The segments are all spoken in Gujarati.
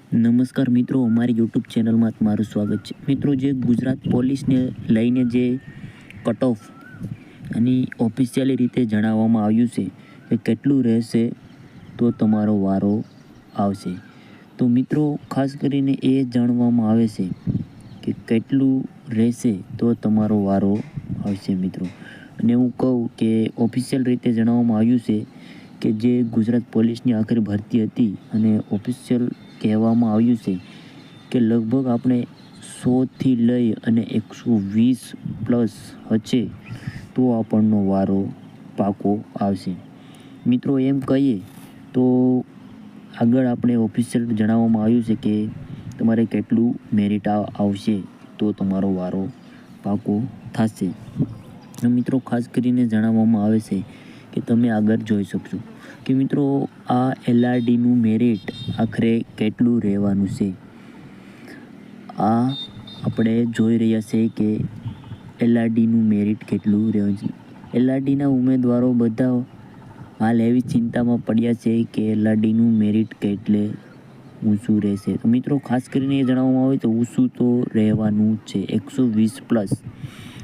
નમસ્કાર મિત્રો, અમારી યુટ્યુબ ચેનલમાં તમારું સ્વાગત છે. મિત્રો, જે ગુજરાત પોલીસને લઈને જે કટ ઓફ અને ઓફિશિયલી રીતે જણાવવામાં આવ્યું છે કે કેટલું રહેશે તો તમારો વારો આવશે. તો મિત્રો, ખાસ કરીને એ જાણવામાં આવે છે કે કેટલું રહેશે તો તમારો વારો આવશે મિત્રો. અને હું કહું કે ઓફિશિયલ રીતે જણાવવામાં આવ્યું છે કે જે ગુજરાત પોલીસની આખરી ભરતી હતી અને ઓફિશિયલ કહેવામાં આવ્યું છે કે લગભગ આપણે 100થી લઈ અને 120+ હશે તો આપણનો વારો પાકો આવશે. મિત્રો, એમ કહીએ તો આગળ આપણે ઓફિશિયલ જણાવવામાં આવ્યું છે કે તમારે કેટલું મેરિટ આવશે તો તમારો વારો પાકો થશે. મિત્રો, ખાસ કરીને જણાવવામાં આવે છે કે તમે આગળ જોઈ શકશો કે મિત્રો આ LRDનું મેરિટ આખરે કેટલું રહેવાનું છે. આ આપણે જોઈ રહ્યા છીએ કે LRDનું મેરિટ કેટલું રહેવાનું છે. LRDના ઉમેદવારો બધા હાલ એવી ચિંતામાં પડ્યા છે કે LRDનું મેરિટ કેટલે ઊંચું રહેશે. તો મિત્રો, ખાસ કરીને એ જણાવવામાં આવે તો ઊંચું તો રહેવાનું છે 120+.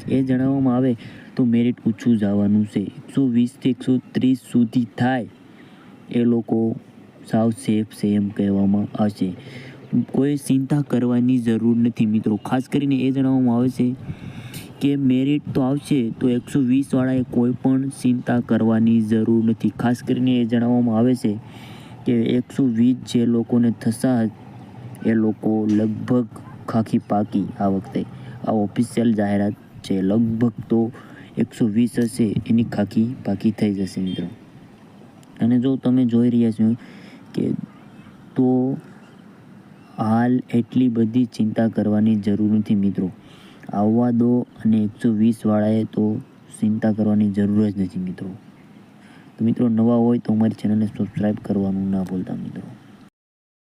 એ જણાવવામાં આવે તો મેરિટ ઊંચું જવાનું છે. 120થી 130 સુધી થાય એ લોકો સાવ સેફ છે એમ કહેવામાં આવશે. કોઈ ચિંતા કરવાની જરૂર નથી મિત્રો. ખાસ કરીને એ જણાવવામાં આવે છે કે મેરિટ તો આવશે તો 120વાળાએ કોઈ પણ ચિંતા કરવાની જરૂર નથી. ખાસ કરીને એ જણાવવામાં આવે છે કે 120 જે લોકોને થશે એ લોકો લગભગ ખાખી પાકી આ વખતે આ ઓફિશિયલ જાહેરાત છે. લગભગ તો 120 હશે એની ખાખી પાકી થઈ જશે મિત્રો. અને જો તમે જોઈ રહ્યા છો કે તો હાલ એટલી બધી ચિંતા કરવાની જરૂર નથી મિત્રો. આવવા દો અને 120વાળાએ તો ચિંતા કરવાની જરૂર જ નથી મિત્રો. તો મિત્રો, નવા હોય તો અમારી ચેનલને સબસ્ક્રાઈબ કરવાનું ના ભૂલતા મિત્રો.